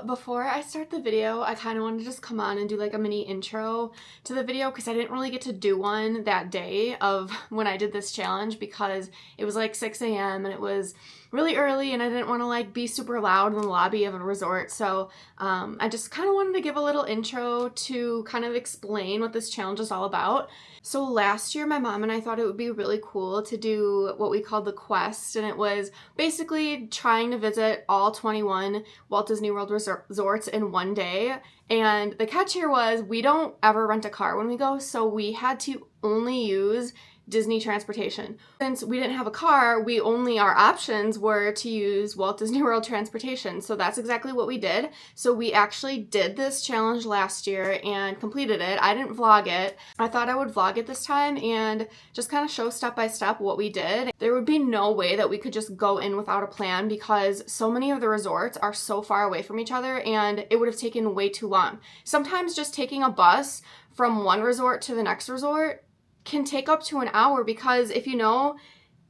But before I start the video, I kind of wanted to just come on and do like a mini intro to the video because I didn't really get to do one that day of when I did this challenge because it was like 6 a.m. and it was really early and I didn't want to like be super loud in the lobby of a resort. So I just kind of wanted to give a little intro to kind of explain what this challenge is all about. So last year, my mom and I thought it would be really cool to do what we called the quest, and it was basically trying to visit all 21 Walt Disney World resorts in one day. And the catch here was we don't ever rent a car when we go, so we had to only use Disney transportation. Since we didn't have a car, our options were to use Walt Disney World transportation. So that's exactly what we did. So we actually did this challenge last year and completed it. I didn't vlog it. I thought I would vlog it this time and just kind of show step by step what we did. There would be no way that we could just go in without a plan because so many of the resorts are so far away from each other and it would have taken way too long. Sometimes just taking a bus from one resort to the next resort can take up to an hour because if you know,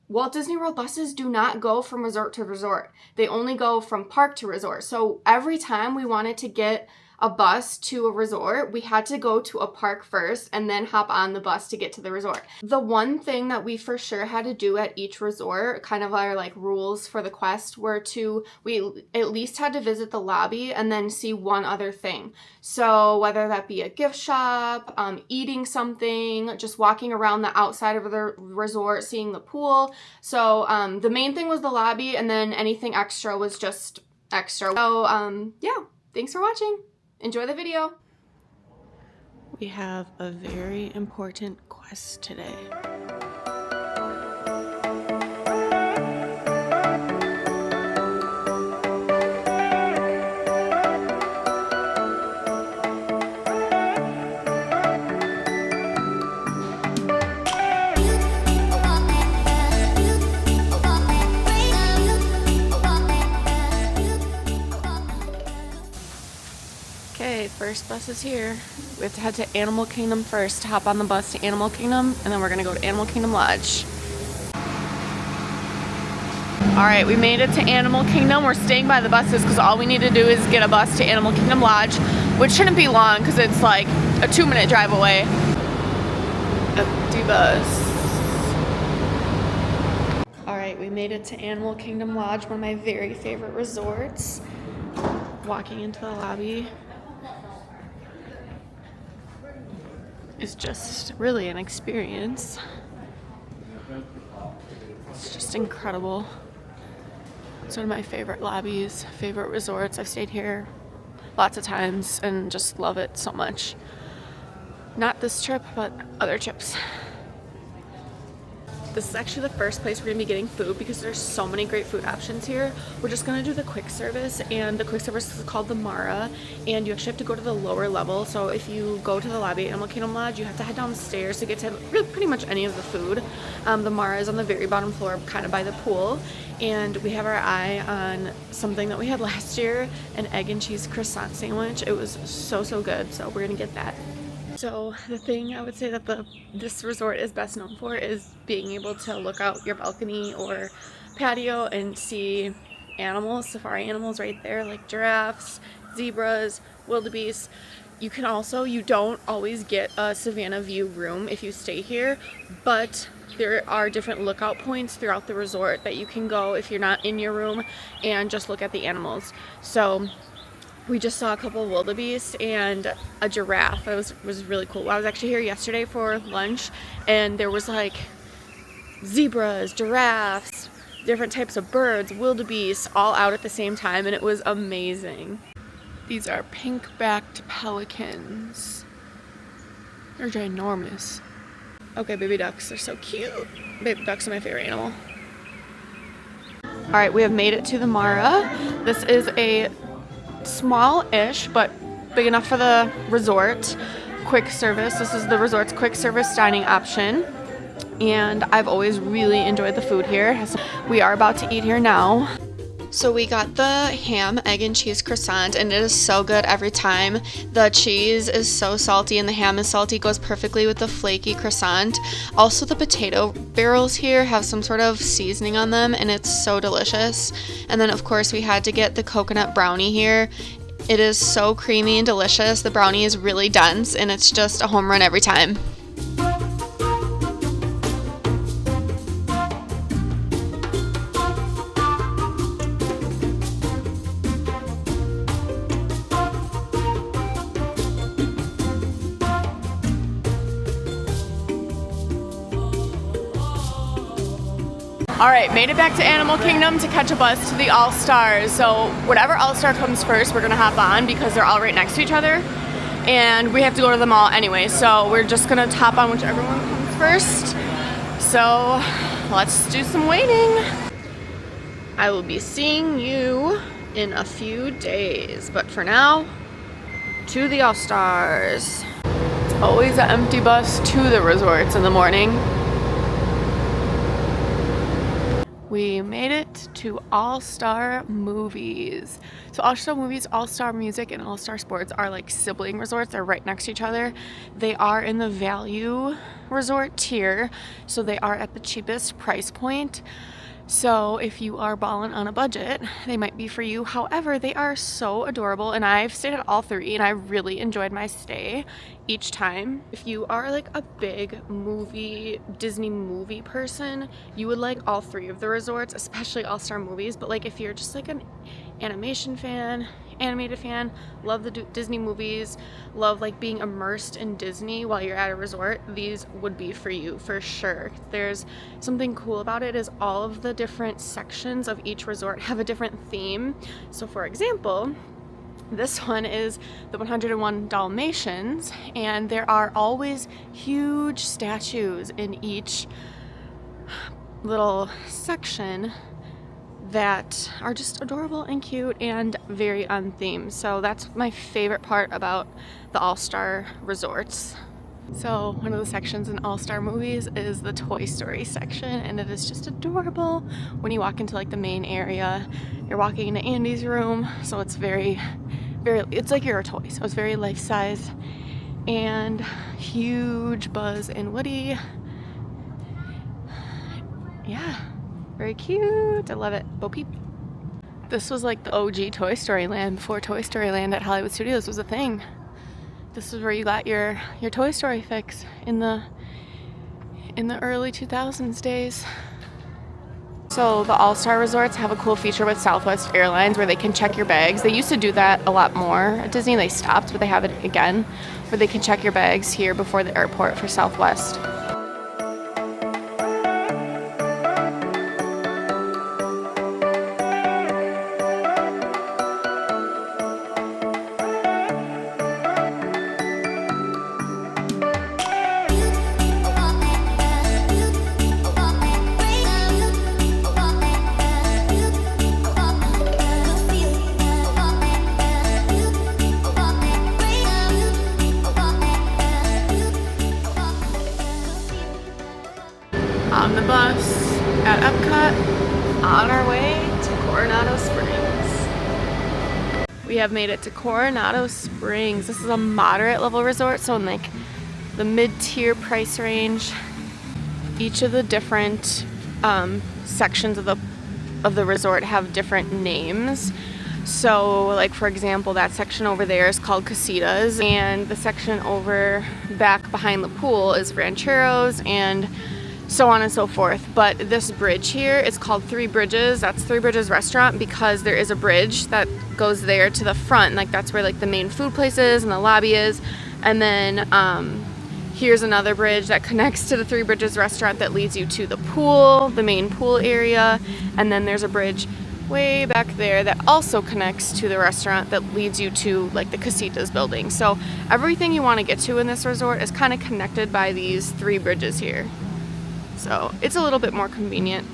Walt Disney World buses do not go from resort to resort. They only go from park to resort. So every time we wanted to get a bus to a resort, we had to go to a park first and then hop on the bus to get to the resort. The one thing that we for sure had to do at each resort, kind of our like rules for the quest, were we at least had to visit the lobby and then see one other thing. So whether that be a gift shop, eating something, just walking around the outside of the resort, seeing the pool. So the main thing was the lobby, and then anything extra was just extra. So yeah, thanks for watching. Enjoy the video. We have a very important quest today. Okay, first bus is here. We have to head to Animal Kingdom first to hop on the bus to Animal Kingdom, and then we're gonna go to Animal Kingdom Lodge. All right, we made it to Animal Kingdom. We're staying by the buses because all we need to do is get a bus to Animal Kingdom Lodge, which shouldn't be long because it's like a 2-minute drive away. Empty bus. All right, we made it to Animal Kingdom Lodge, one of my very favorite resorts. Walking into the lobby is just really an experience. It's just incredible. It's one of my favorite lobbies, favorite resorts. I've stayed here lots of times and just love it so much. Not this trip, but other trips. This is actually the first place we're gonna be getting food because there's so many great food options here. We're just gonna do the quick service, and the quick service is called the Mara, and you actually have to go to the lower level. So if you go to the lobby at Animal Kingdom Lodge, you have to head downstairs to get to really pretty much any of the food. The Mara is on the very bottom floor, kind of by the pool, and we have our eye on something that we had last year, an egg and cheese croissant sandwich. It was so good, so we're gonna get that. So the thing I would say that this resort is best known for is being able to look out your balcony or patio and see animals, safari animals right there, like giraffes, zebras, wildebeest. You don't always get a Savannah View room if you stay here, but there are different lookout points throughout the resort that you can go if you're not in your room and just look at the animals. So we just saw a couple of wildebeest and a giraffe. It was really cool. I was actually here yesterday for lunch, and there was like zebras, giraffes, different types of birds, wildebeest, all out at the same time, and it was amazing. These are pink-backed pelicans. They're ginormous. Okay, baby ducks. They're so cute. Baby ducks are my favorite animal. All right, we have made it to the Mara. This is a small-ish, but big enough for the resort quick service. This is the resort's quick service dining option, and I've always really enjoyed the food here. We are about to eat here now. So we got the ham, egg, and cheese croissant, and it is so good every time. The cheese is so salty and the ham is salty, goes perfectly with the flaky croissant. Also, the potato barrels here have some sort of seasoning on them, and it's so delicious. And then, of course, we had to get the coconut brownie here. It is so creamy and delicious. The brownie is really dense, and it's just a home run every time. All right, made it back to Animal Kingdom to catch a bus to the All-Stars. So whatever All-Star comes first, we're gonna hop on because they're all right next to each other. And we have to go to them all anyway. So we're just gonna hop on whichever one comes first. So let's do some waiting. I will be seeing you in a few days. But for now, to the All-Stars. It's always an empty bus to the resorts in the morning. We made it to All-Star Movies. So All-Star Movies, All-Star Music, and All-Star Sports are like sibling resorts. They're right next to each other. They are in the value resort tier, so they are at the cheapest price point. So if you are balling on a budget, they might be for you. However, they are so adorable, and I've stayed at all three, and I really enjoyed my stay each time. If you are like a big Disney movie person, you would like all three of the resorts, especially All-Star Movies. But like if you're just like an animated fan, love the Disney movies, love like being immersed in Disney while you're at a resort, these would be for you for sure. There's something cool about it is all of the different sections of each resort have a different theme. So for example, this one is the 101 Dalmatians, and there are always huge statues in each little section that are just adorable and cute and very on theme. So that's my favorite part about the All-Star resorts. So one of the sections in All-Star Movies is the Toy Story section, and it is just adorable. When you walk into like the main area, you're walking into Andy's room, so it's very, it's like you're a toy. So it's very life-size and huge Buzz and Woody. Yeah. Very cute. I love it. Bo Peep. This was like the OG Toy Story Land before Toy Story Land at Hollywood Studios was a thing. This is where you got your Toy Story fix in the early 2000s days. So the All-Star Resorts have a cool feature with Southwest Airlines where they can check your bags. They used to do that a lot more at Disney. They stopped, but they have it again where they can check your bags here before the airport for Southwest. On the bus at Epcot, on our way to Coronado Springs. We have made it to Coronado Springs. This is a moderate level resort, so in like the mid-tier price range. Each of the different sections of the resort have different names. So like for example, that section over there is called Casitas, and the section over back behind the pool is Rancheros, and so on and so forth. But this bridge here is called Three Bridges. That's Three Bridges Restaurant because there is a bridge that goes there to the front. Like that's where like the main food place is and the lobby is. And then here's another bridge that connects to the Three Bridges Restaurant that leads you to the pool, the main pool area. And then there's a bridge way back there that also connects to the restaurant that leads you to like the Casitas building. So everything you want to get to in this resort is kind of connected by these three bridges here. So it's a little bit more convenient.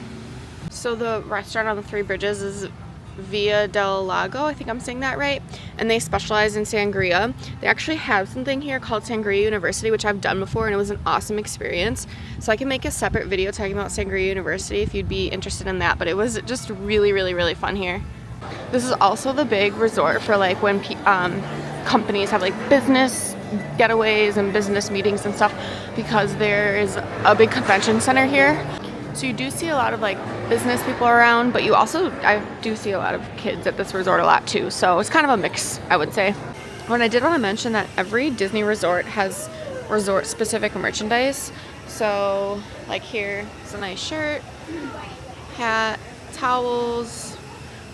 So the restaurant on the Three Bridges is Via del Lago, I think I'm saying that right, and they specialize in sangria. They actually have something here called Sangria University, which I've done before, and it was an awesome experience. So I can make a separate video talking about Sangria University if you'd be interested in that, but it was just really, really, really fun here. This is also the big resort for like when companies have like business getaways and business meetings and stuff, because there is a big convention center here. So you do see a lot of like business people around, but I do see a lot of kids at this resort a lot too. So it's kind of a mix, I would say. And I did want to mention that every Disney resort has resort specific merchandise. So like here, it's a nice shirt, hat, towels.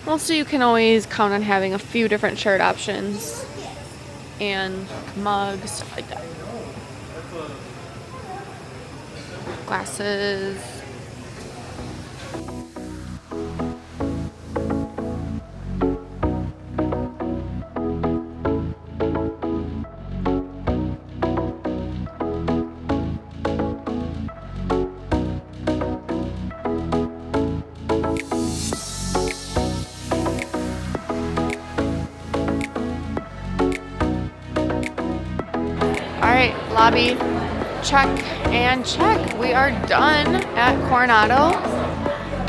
Mostly you can always count on having a few different shirt options and mugs, stuff like that. Glasses. Alright, lobby, check and check. We are done at Coronado,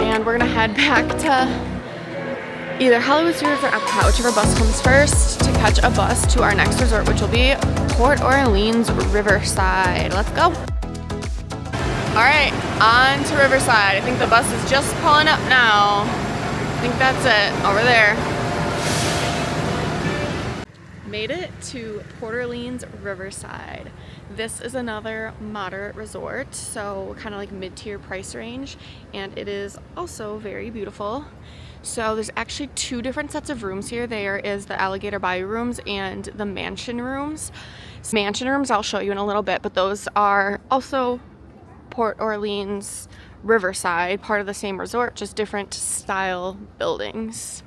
and we're gonna head back to either Hollywood Studios or Epcot, whichever bus comes first, to catch a bus to our next resort, which will be Port Orleans Riverside. Let's go. Alright, on to Riverside. I think the bus is just pulling up now. I think that's it, over there. Made it to Port Orleans Riverside. This is another moderate resort, so kind of like mid-tier price range, and it is also very beautiful. So there's actually two different sets of rooms here. There is the Alligator Bayou rooms and the mansion rooms. Mansion rooms I'll show you in a little bit, but those are also Port Orleans Riverside, part of the same resort, just different style buildings.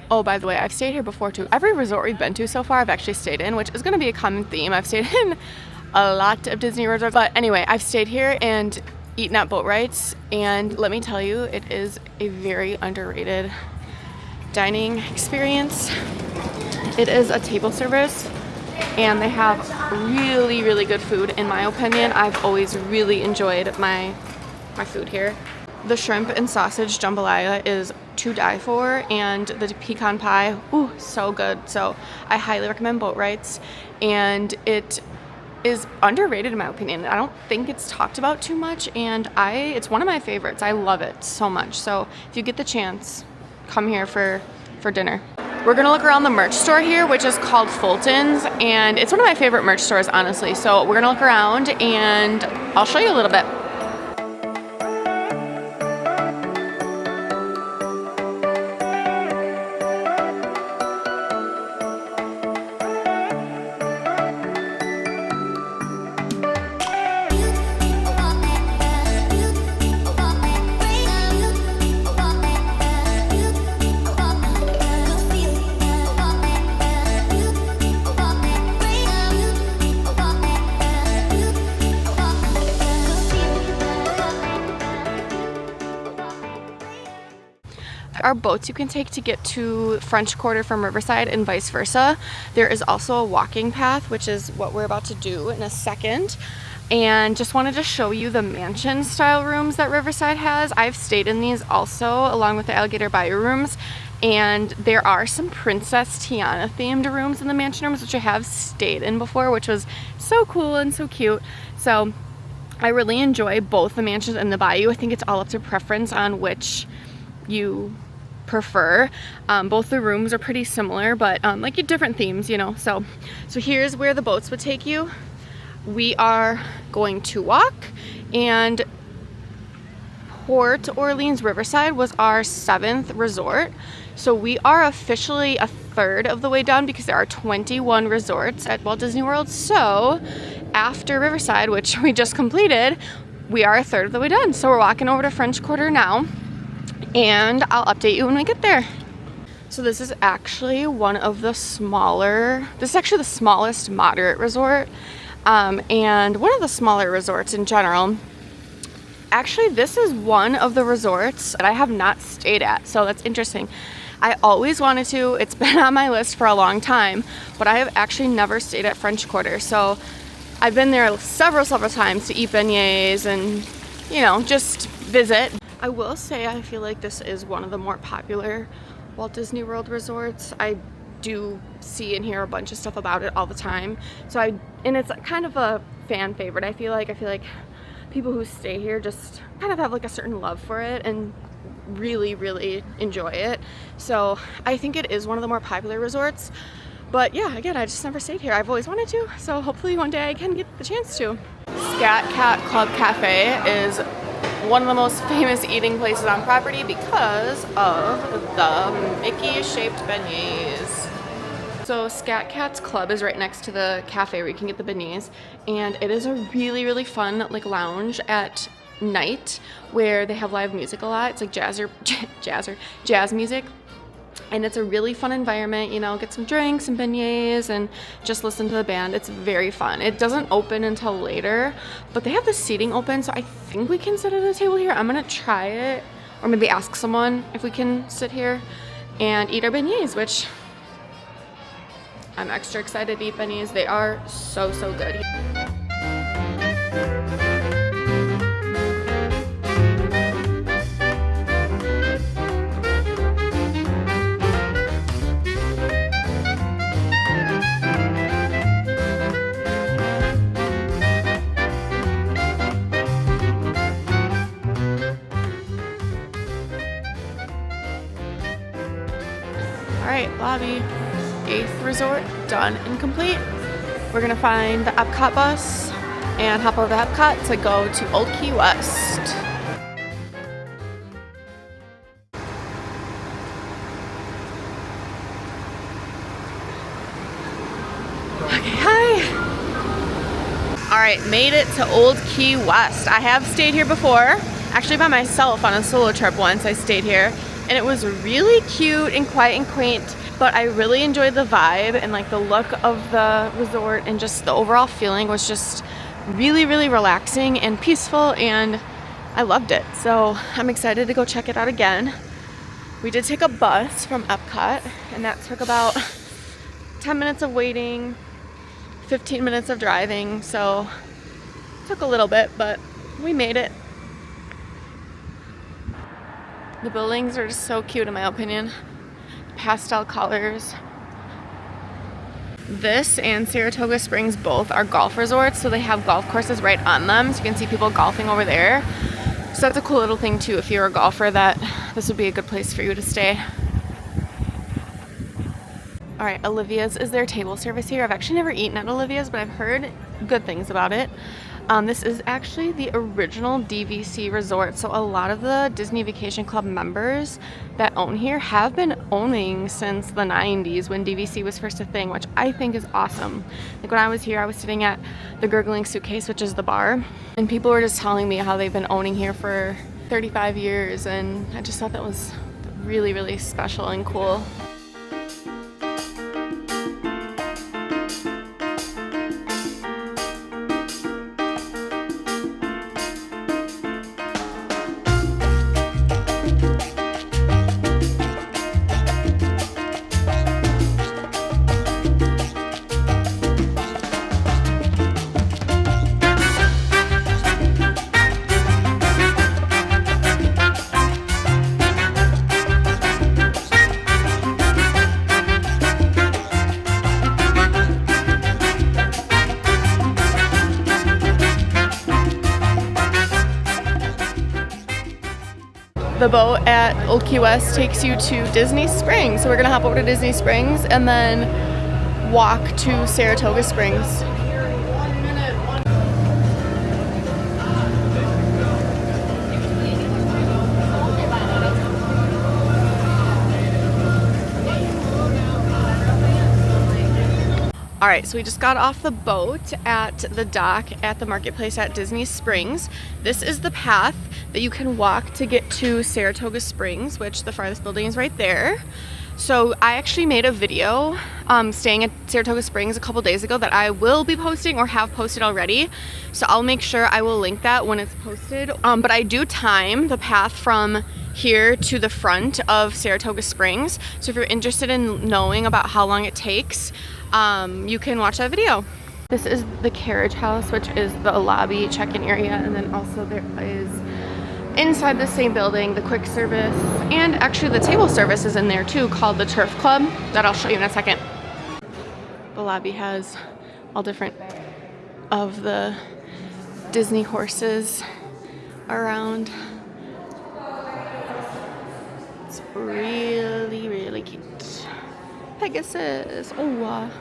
Oh, by the way, I've stayed here before too. Every resort we've been to so far I've actually stayed in, which is going to be a common theme. I've stayed in a lot of Disney resorts. But anyway, I've stayed here and eaten at boat rides, and let me tell you, it is a very underrated dining experience. It is a table service, and they have really, really good food, in my opinion. I've always really enjoyed my food here. The shrimp and sausage jambalaya is to die for, and the pecan pie, ooh, so good. So I highly recommend boat rides, and it is underrated in my opinion. I don't think it's talked about too much, and it's one of my favorites. I love it so much. So if you get the chance, come here for dinner. We're gonna look around the merch store here, which is called Fulton's, and it's one of my favorite merch stores, honestly. So we're gonna look around and I'll show you a little bit. Are boats you can take to get to French Quarter from Riverside and vice versa. There is also a walking path, which is what we're about to do in a second. And just wanted to show you the mansion style rooms that Riverside has. I've stayed in these also, along with the Alligator Bayou rooms. And there are some Princess Tiana themed rooms in the mansion rooms, which I have stayed in before, which was so cool and so cute. So I really enjoy both the mansions and the Bayou. I think it's all up to preference on which you prefer. Both the rooms are pretty similar, but like different themes, you know. So here's where the boats would take you. We are going to walk, and Port Orleans Riverside was our 7th resort. So we are officially a third of the way done, because there are 21 resorts at Walt Disney World. So after Riverside, which we just completed, we are a third of the way done. So we're walking over to French Quarter now, and I'll update you when we get there. So this is actually one of the smaller, this is actually the smallest moderate resort, and one of the smaller resorts in general. Actually, this is one of the resorts that I have not stayed at, so that's interesting. I always wanted to, it's been on my list for a long time, but I have actually never stayed at French Quarter. So I've been there several times to eat beignets and, you know, just visit. I will say I feel like this is one of the more popular Walt Disney World resorts. I do see and hear a bunch of stuff about it all the time. And it's kind of a fan favorite. I feel like people who stay here just kind of have like a certain love for it and really enjoy it. So I think it is one of the more popular resorts. But yeah, again, I just never stayed here. I've always wanted to, so hopefully one day I can get the chance to. Scat Cat Club Cafe is one of the most famous eating places on property because of the Mickey-shaped beignets. So Scat Cat's Club is right next to the cafe where you can get the beignets, and it is a really fun like lounge at night where they have live music a lot. It's like jazz music. And it's a really fun environment, you know, get some drinks and beignets and just listen to the band. It's very fun. It doesn't open until later, but they have the seating open, so I think we can sit at a table here. I'm gonna try it, or maybe ask someone if we can sit here and eat our beignets, which I'm extra excited to eat beignets. They are so good. Alright, lobby, 8th resort, done and complete. We're gonna find the Epcot bus and hop over to Epcot to go to Old Key West. Okay, hi! Alright, made it to Old Key West. I have stayed here before, actually by myself on a solo trip once. I stayed here. And it was really cute and quiet and quaint, but I really enjoyed the vibe and like the look of the resort, and just the overall feeling was just really relaxing and peaceful, and I loved it. So I'm excited to go check it out again. We did take a bus from Epcot, and that took about 10 minutes of waiting, 15 minutes of driving, so it took a little bit, but we made it. The buildings are just so cute in my opinion. Pastel colors. This and Saratoga Springs both are golf resorts, so they have golf courses right on them, so you can see people golfing over there. So that's a cool little thing too, if you're a golfer, that this would be a good place for you to stay. Alright, Olivia's is their table service here. I've actually never eaten at Olivia's, but I've heard good things about it. This is actually the original DVC resort, so a lot of the Disney Vacation Club members that own here have been owning since the 90s when DVC was first a thing, which I think is awesome. Like when I was here, I was sitting at the Gurgling Suitcase, which is the bar, and people were just telling me how they've been owning here for 35 years, and I just thought that was really special and cool. The boat at Old Key West takes you to Disney Springs. So we're gonna hop over to Disney Springs and then walk to Saratoga Springs. All right, so we just got off the boat at the dock at the marketplace at Disney Springs. This is the path that you can walk to get to Saratoga Springs, which the farthest building is right there. So I actually made a video staying at Saratoga Springs a couple days ago that I will be posting or have posted already. So I'll make sure I will link that when it's posted. But I do time the path from here to the front of Saratoga Springs. So if you're interested in knowing about how long it takes, you can watch that video. This is the carriage house, which is the lobby check-in area, and then also there is inside the same building the quick service, and actually the table service is in there too, called the Turf Club, that I'll show you in a second. The lobby has all different of the Disney horses around. It's really, really cute. Pegasus. Oh,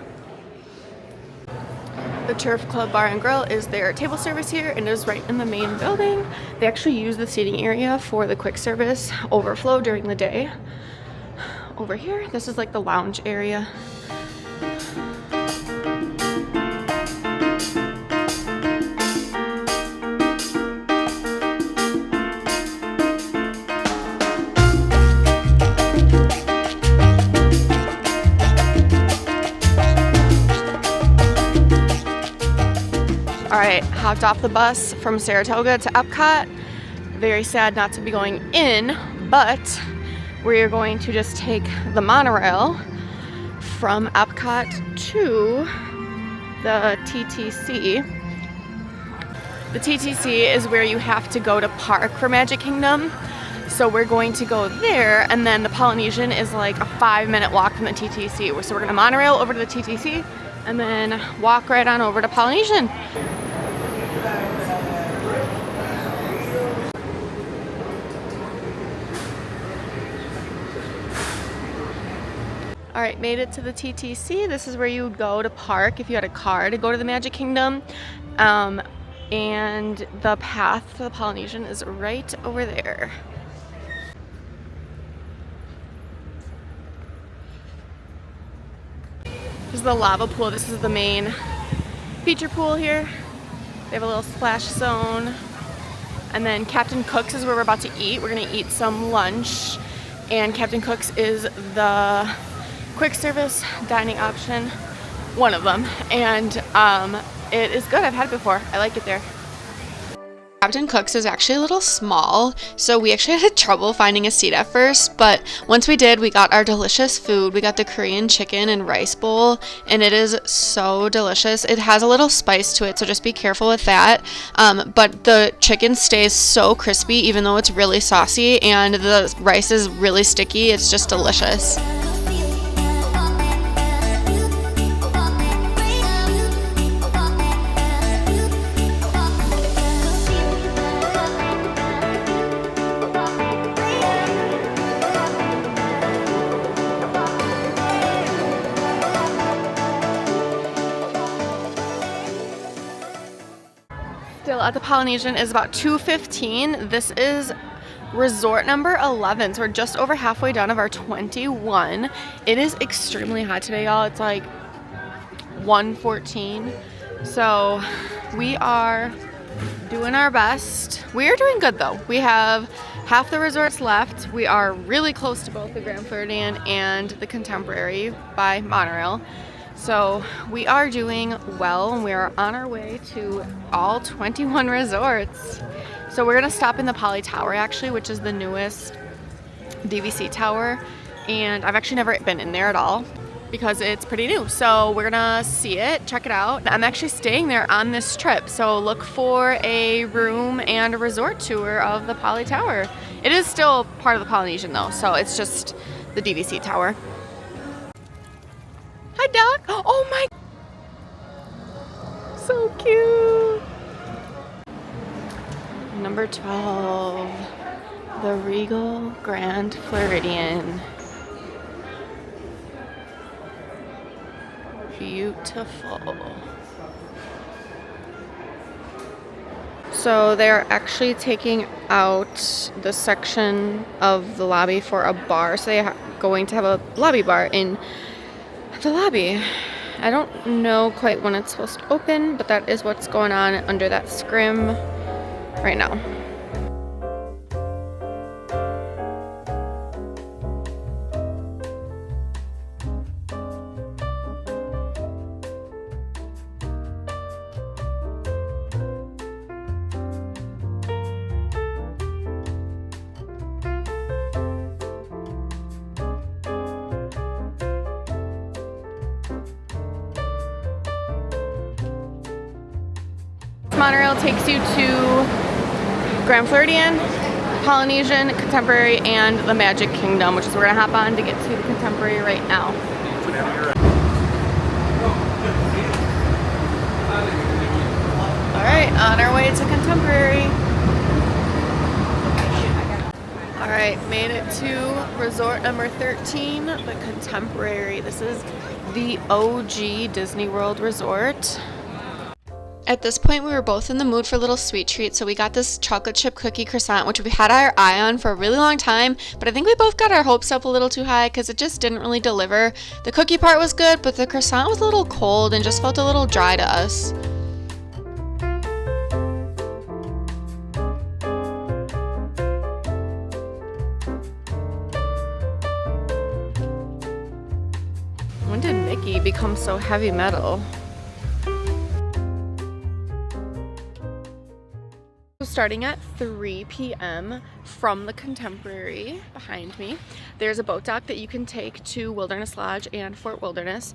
the Turf Club Bar and Grill is their table service here, and it is right in the main building. They actually use the seating area for the quick service overflow during the day. Over here, this is like the lounge area. Alright, hopped off the bus from Saratoga to Epcot. Very sad not to be going in, but we're going to just take the monorail from Epcot to the TTC. The TTC is where you have to go to park for Magic Kingdom. So we're going to go there, and then the Polynesian is like a 5-minute walk from the TTC. So we're going to monorail over to the TTC and then walk right on over to Polynesian. All right, made it to the TTC. This is where you would go to park if you had a car to go to the Magic Kingdom. And the path to the Polynesian is right over there. This is the lava pool. This is the main feature pool here. They have a little splash zone. And then Captain Cook's is where we're about to eat. We're gonna eat some lunch. And Captain Cook's is the quick service dining option, one of them. And it is good. I've had it before. I like it there. Captain Cook's is actually a little small, so we actually had trouble finding a seat at first, but once we did, we got our delicious food. We got the Korean chicken and rice bowl, and it is so delicious. It has a little spice to it, so just be careful with that. But the chicken stays so crispy, even though it's really saucy, and the rice is really sticky. It's just delicious. Still at the Polynesian is about 2:15. This is resort number 11, so we're just over halfway done of our 21. It is extremely hot today, y'all. It's like 114. So we are doing our best. We are doing good though. We have half the resorts left. We are really close to both the Grand Floridian and the Contemporary by monorail. So we are doing well, and we are on our way to all 21 resorts. So we're gonna stop in the Poly Tower actually, which is the newest DVC tower. And I've actually never been in there at all because it's pretty new. So we're gonna see it, check it out. I'm actually staying there on this trip. So look for a room and a resort tour of the Poly Tower. It is still part of the Polynesian though, so it's just the DVC tower. Hi, Doc. Oh my. So cute. Number 12, the Regal Grand Floridian. Beautiful. So they're actually taking out the section of the lobby for a bar. So they're going to have a lobby bar in the lobby. I don't know quite when it's supposed to open, but that is what's going on under that scrim right now. Monorail takes you to Grand Floridian, Polynesian, Contemporary, and the Magic Kingdom, which is where we're gonna hop on to get to the Contemporary right now. Alright, on our way to Contemporary. Alright, made it to resort number 13, the Contemporary. This is the OG Disney World resort. At this point, we were both in the mood for a little sweet treat, so we got this chocolate chip cookie croissant, which we had our eye on for a really long time, but I think we both got our hopes up a little too high because it just didn't really deliver. The cookie part was good, but the croissant was a little cold and just felt a little dry to us. When did Mickey become so heavy metal? Starting at 3 p.m. from the Contemporary behind me, there's a boat dock that you can take to Wilderness Lodge and Fort Wilderness.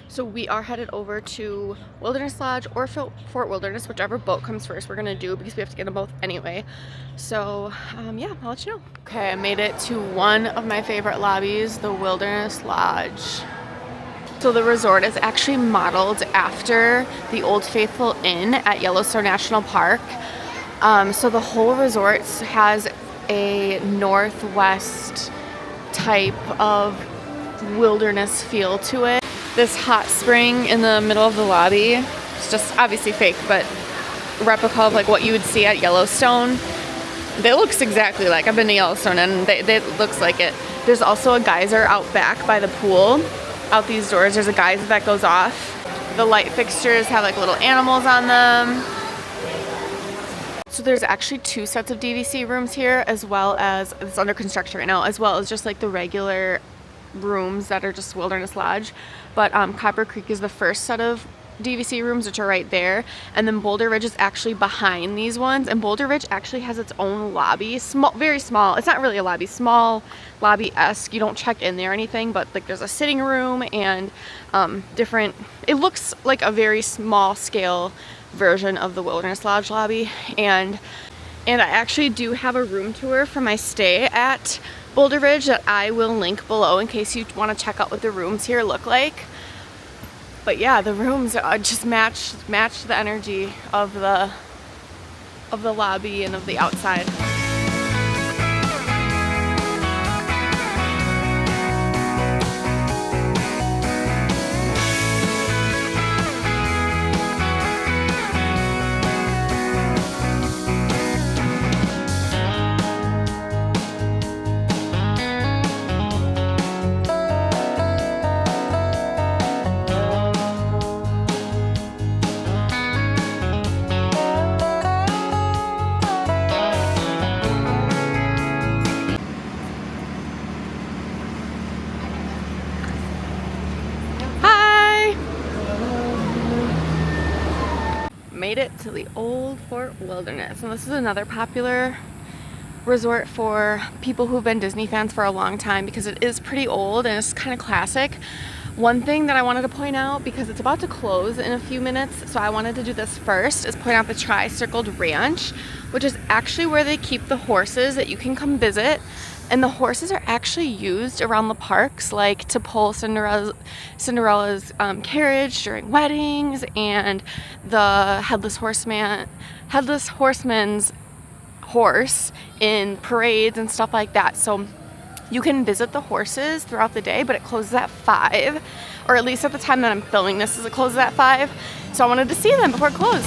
So we are headed over to Wilderness Lodge or Fort Wilderness, whichever boat comes first we're gonna do because we have to get them both anyway. So yeah, I'll let you know. Okay, I made it to one of my favorite lobbies, the Wilderness Lodge. So the resort is actually modeled after the Old Faithful Inn at Yellowstone National Park. So the whole resort has a northwest type of wilderness feel to it. This hot spring in the middle of the lobby, it's just obviously fake, but replica of like what you would see at Yellowstone. It looks exactly like, I've been to Yellowstone and it looks like it. There's also a geyser out back by the pool. Out these doors, there's a geyser that goes off. The light fixtures have like little animals on them. So there's actually 2 sets of DVC rooms here, as well as, it's under construction right now, as well as just like the regular rooms that are just Wilderness Lodge. But Copper Creek is the first set of DVC rooms, which are right there. And then Boulder Ridge is actually behind these ones. And Boulder Ridge actually has its own lobby, small, very small. It's not really a lobby, small lobby-esque. You don't check in there or anything, but like there's a sitting room and different, it looks like a very small scale version of the Wilderness Lodge lobby. And I actually do have a room tour for my stay at Boulder Ridge that I will link below in case you want to check out what the rooms here look like. But yeah, the rooms just match the energy of the lobby and of the outside. Made it to the old Fort Wilderness, and this is another popular resort for people who've been Disney fans for a long time because it is pretty old and it's kind of classic. One thing that I wanted to point out, because it's about to close in a few minutes, so I wanted to do this first, is point out the Tri-Circled Ranch, which is actually where they keep the horses that you can come visit. And the horses are actually used around the parks, like to pull Cinderella's carriage during weddings, and the Headless Horseman's horse in parades and stuff like that. So you can visit the horses throughout the day, but it closes at 5, or at least at the time that I'm filming this, it closes at 5. So I wanted to see them before it closed.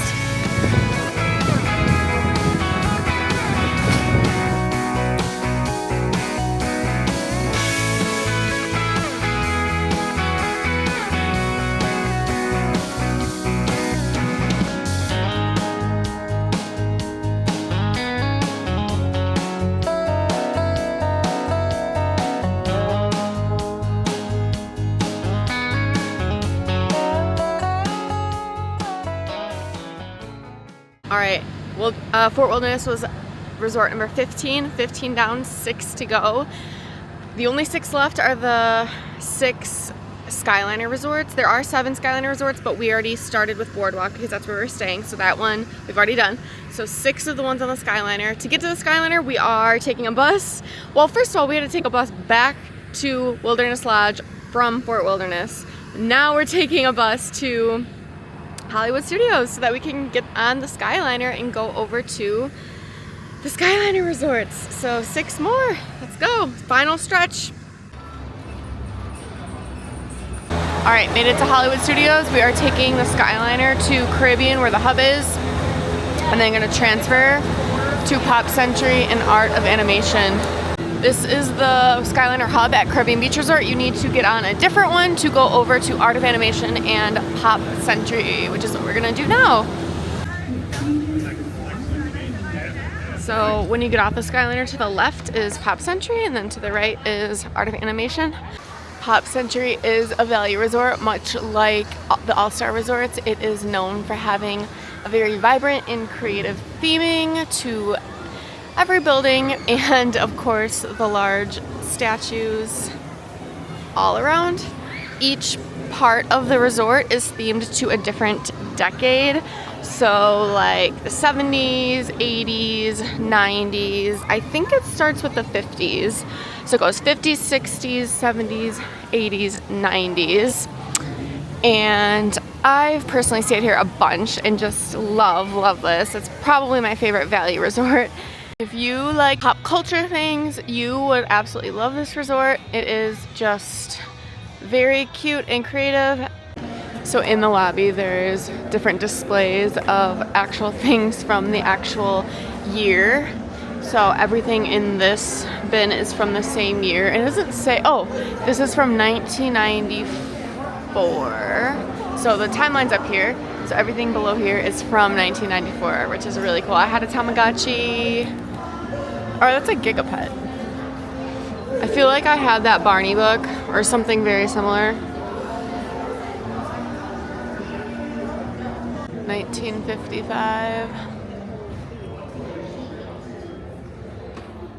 All right, well, Fort Wilderness was resort number 15 down, 6 to go. The only 6 left are the 6 Skyliner resorts. There are 7 Skyliner resorts, but we already started with Boardwalk because that's where we're staying, so that one we've already done. So 6 of the ones on the Skyliner. To get to the Skyliner, we are taking a bus. Well, first of all, we had to take a bus back to Wilderness Lodge from Fort Wilderness. Now we're taking a bus to Hollywood Studios so that we can get on the Skyliner and go over to the Skyliner resorts. So 6 more, let's go, final stretch. All right, made it to Hollywood Studios. We are taking the Skyliner to Caribbean where the hub is, and then gonna transfer to Pop Century and Art of Animation. This is the Skyliner hub at Caribbean Beach Resort. You need to get on a different one to go over to Art of Animation and Pop Century, which is what we're gonna do now. So when you get off the Skyliner, to the left is Pop Century, and then to the right is Art of Animation. Pop Century is a value resort, much like the All-Star Resorts. It is known for having a very vibrant and creative theming to every building, and of course the large statues all around. Each part of the resort is themed to a different decade. So like the 70s, 80s, 90s. I think it starts with the 50s. So it goes 50s, 60s, 70s, 80s, 90s. And I've personally stayed here a bunch and just love this. It's probably my favorite value resort. If you like pop culture things, you would absolutely love this resort. It is just very cute and creative. So in the lobby, there's different displays of actual things from the actual year. So everything in this bin is from the same year. It doesn't say, oh, this is from 1994. So the timeline's up here. So everything below here is from 1994, which is really cool. I had a Tamagotchi. Or that's a Gigapet. I feel like I had that Barney book or something very similar. 1955.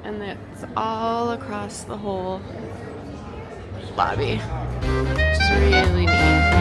And it's all across the whole lobby, which is really neat.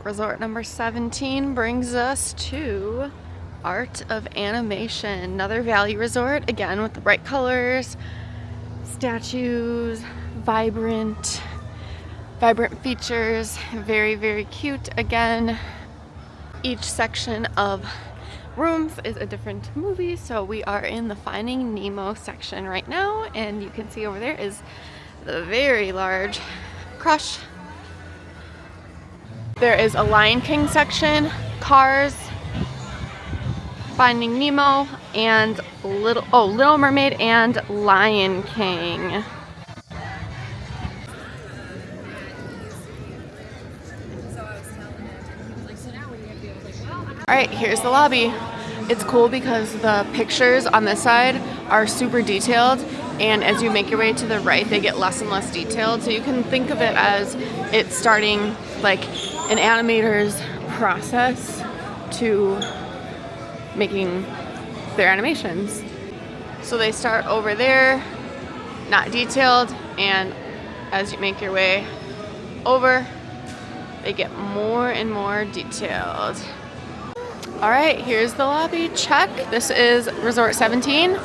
Resort number 17 brings us to Art of Animation, another value resort, again with the bright colors, statues, vibrant features, very cute. Again, each section of rooms is a different movie, so we are in the Finding Nemo section right now, and you can see over there is the very large Crush. There is a Lion King section, Cars, Finding Nemo, and Little Mermaid and Lion King. Alright, here's the lobby. It's cool because the pictures on this side are super detailed, and as you make your way to the right, they get less and less detailed. So you can think of it as it's starting like an animator's process to making their animations. So they start over there, not detailed, and as you make your way over, they get more and more detailed. All right, here's the lobby, check. This is Resort 17.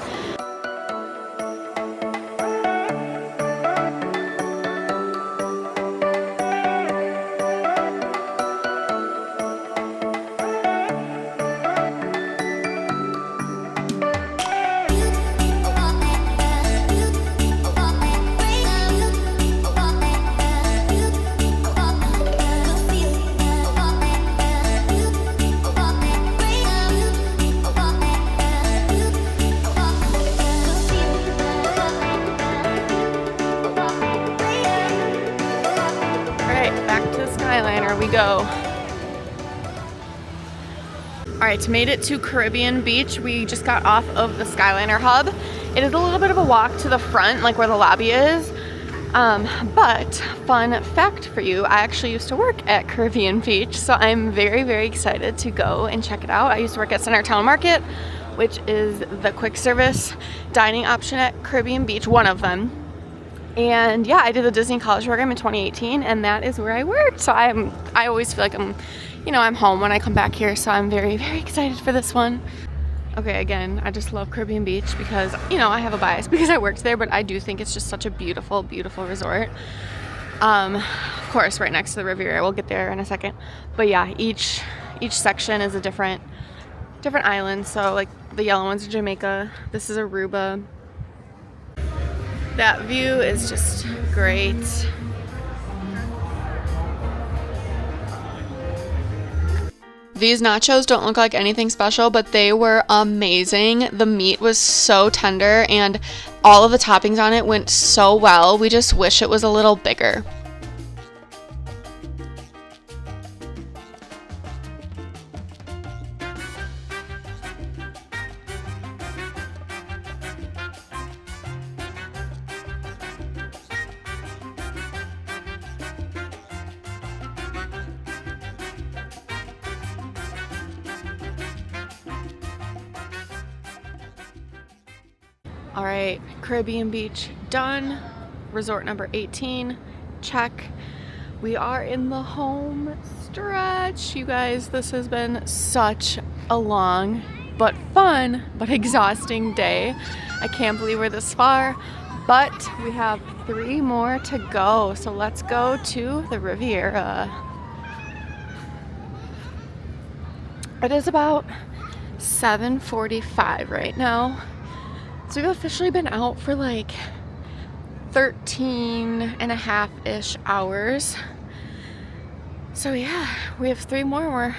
We go. Alright, made it to Caribbean Beach. We just got off of the Skyliner hub. It is a little bit of a walk to the front, like where the lobby is, But fun fact for you, I actually used to work at Caribbean Beach, so I'm very, very excited to go and check it out. I used to work at Centertown Market, which is the quick service dining option at Caribbean Beach, one of them. And yeah, I did the Disney College program in 2018, and that is where I worked. So I always feel like I'm home when I come back here, so I'm very, very excited for this one. Okay, again, I just love Caribbean Beach because, I have a bias because I worked there, but I do think it's just such a beautiful, beautiful resort. Of course, right next to the Riviera. We'll get there in a second. But yeah, each section is a different island. So like the yellow one's Jamaica. This is Aruba. That view is just great. These nachos don't look like anything special, but they were amazing. The meat was so tender and all of the toppings on it went so well. We just wish it was a little bigger. All right, Caribbean Beach done. Resort number 18, check. We are in the home stretch. You guys, this has been such a long but fun but exhausting day. I can't believe we're this far, but we have 3 more to go. So let's go to the Riviera. It is about 7:45 right now. So we've officially been out for like 13 and a half-ish hours. So yeah, we have 3 more. We're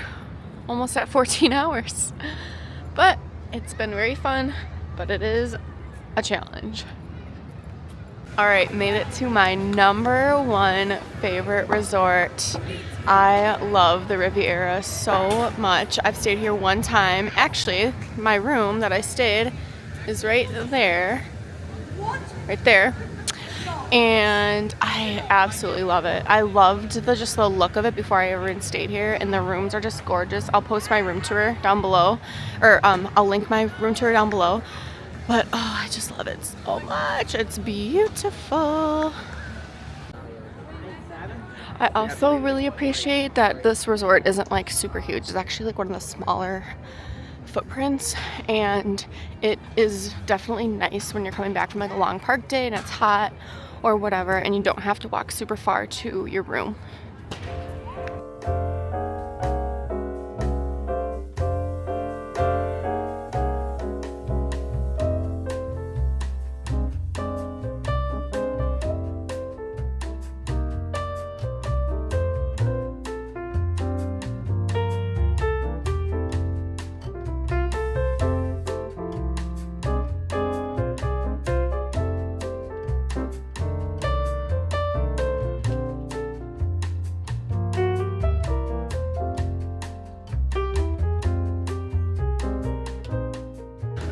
almost at 14 hours. But it's been very fun, but it is a challenge. All right, made it to my number 1 favorite resort. I love the Riviera so much. I've stayed here 1 time. Actually, my room that I stayed is right there, and I absolutely love it. I loved just the look of it before I ever even stayed here, and the rooms are just gorgeous. I'll post my room tour down below, or I'll link my room tour down below, but I just love it so much. It's beautiful. I also really appreciate that this resort isn't like super huge. It's actually like one of the smaller footprints, and it is definitely nice when you're coming back from like a long park day and it's hot or whatever, and you don't have to walk super far to your room.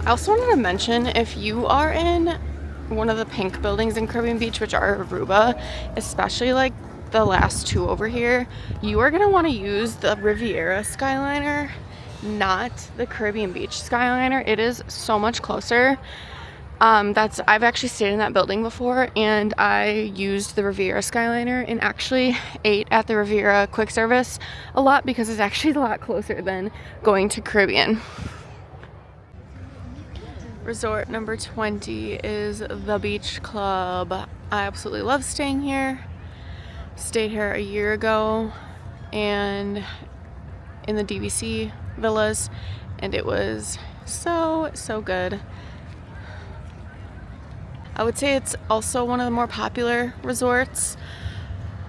I also wanted to mention, if you are in one of the pink buildings in Caribbean Beach, which are Aruba, especially like the last 2 over here, you are going to want to use the Riviera Skyliner, not the Caribbean Beach Skyliner. It is so much closer. I've actually stayed in that building before, and I used the Riviera Skyliner and actually ate at the Riviera quick service a lot because it's actually a lot closer than going to Caribbean. Resort number 20 is the Beach Club. I absolutely love staying here. Stayed here a year ago and in the DVC villas, and it was so good. I would say it's also one of the more popular resorts.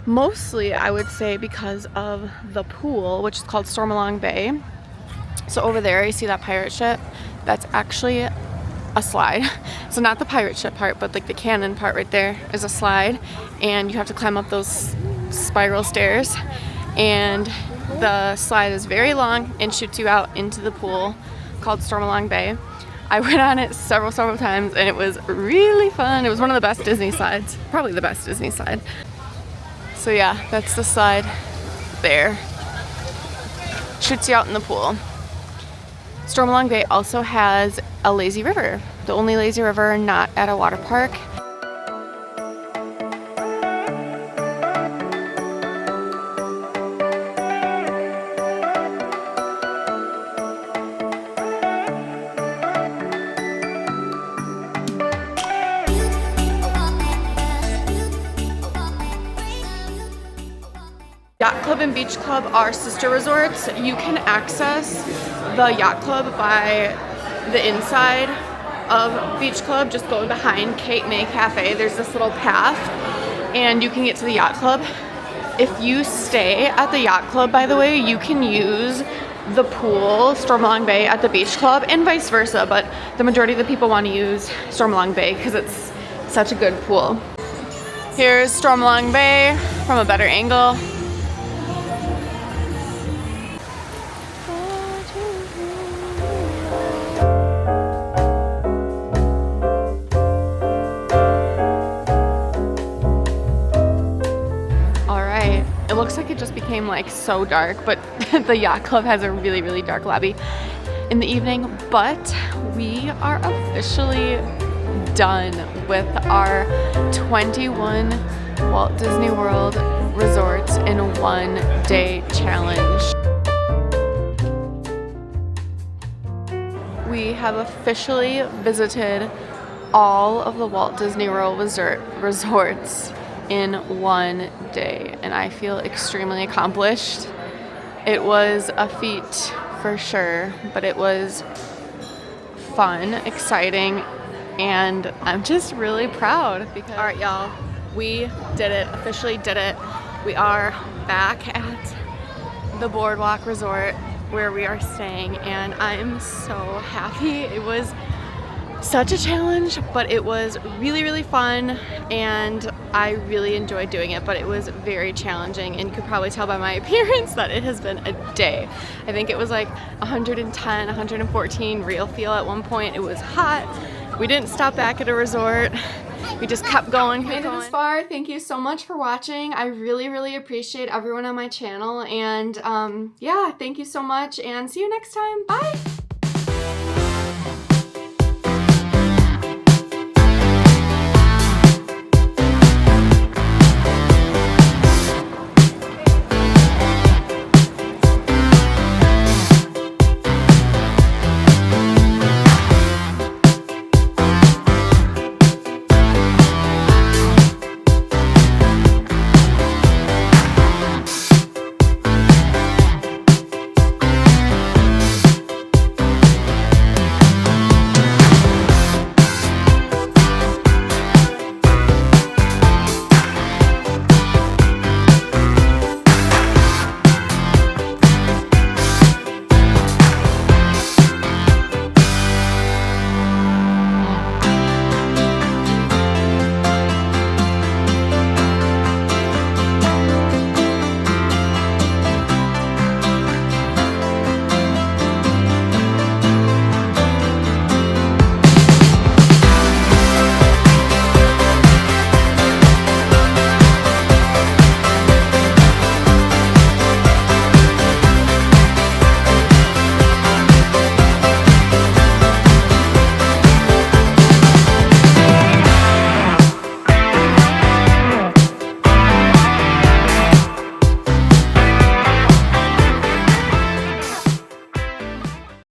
Mostly, I would say, because of the pool, which is called Stormalong Bay. So over there, you see that pirate ship? That's actually a slide. So not the pirate ship part, but like the cannon part right there is a slide, and you have to climb up those spiral stairs, and the slide is very long and shoots you out into the pool called Stormalong Bay. I went on it several times and it was really fun. It was one of the best Disney slides, probably the best Disney slide. So yeah, that's the slide there. Shoots you out in the pool. Stormalong Bay also has a lazy river, the only lazy river not at a water park. Yacht Club and Beach Club are sister resorts. You can access the Yacht Club by the inside of Beach Club, just going behind Cape May Cafe. There's this little path and you can get to the Yacht Club. If you stay at the Yacht Club, by the way, you can use the pool, Stormalong Bay, at the Beach Club and vice versa, but the majority of the people want to use Stormalong Bay because it's such a good pool. Here's Stormalong Bay from a better angle. It looks like it just became like so dark, but the Yacht Club has a really dark lobby in the evening. But we are officially done with our 21 Walt Disney World resorts in one day challenge. We have officially visited all of the Walt Disney World resorts in one day, and I feel extremely accomplished. It was a feat for sure, but it was fun, exciting, and I'm just really proud because, all right y'all, we did it, officially did it. We are back at the Boardwalk Resort where we are staying, and I'm so happy. It was such a challenge, but it was really fun and I really enjoyed doing it, but it was very challenging, and you could probably tell by my appearance that it has been a day. I think it was like 110, 114 real feel at one point. It was hot. We didn't stop back at a resort. We just kept going. Made it this far. Thank you so much for watching. I really appreciate everyone on my channel, and yeah, thank you so much and see you next time. Bye.